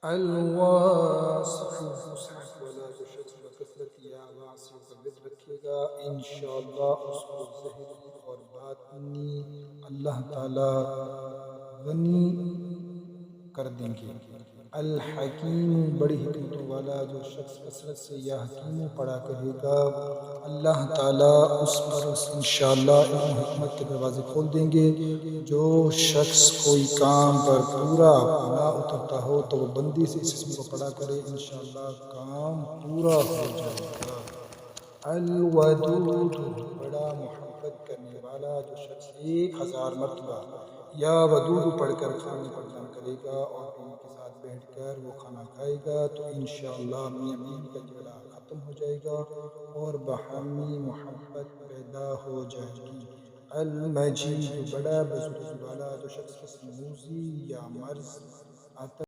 الواسع مصحف والا جو شخص بکثرت یا واسع کا ورد رکھے گا انشاءاللہ اس کو ظاہری اور باطنی اللہ تعالی غنی کر دیں گے۔ الحکیم بڑی حکمتوں والا جو شخص کثرت سے یا حکیموں پڑھا کرے گا اللہ تعالیٰ اس پر انشاءاللہ علم و حکمت کے دروازے کھول دیں گے۔ جو شخص کوئی کام پر پورا نہ اترتا ہو تو وہ بندی سے اس اسم کو پڑھا کرے انشاءاللہ کام پورا ہو جائے گا۔ الودود بڑا محبت کرنے والا جو شخص 1000 مرتبہ یا ودود پڑھ کر کھانے پر دم کرے گا اور بیوی کے ساتھ بیٹھ کر وہ کھانا کھائے گا تو انشاءاللہ میاں بیوی کا جھگڑا ختم ہو جائے گا اور باہمی محبت پیدا ہو جائے گی۔ المجید بڑا بزرگی والا جو شخص کسی موذی یا مرض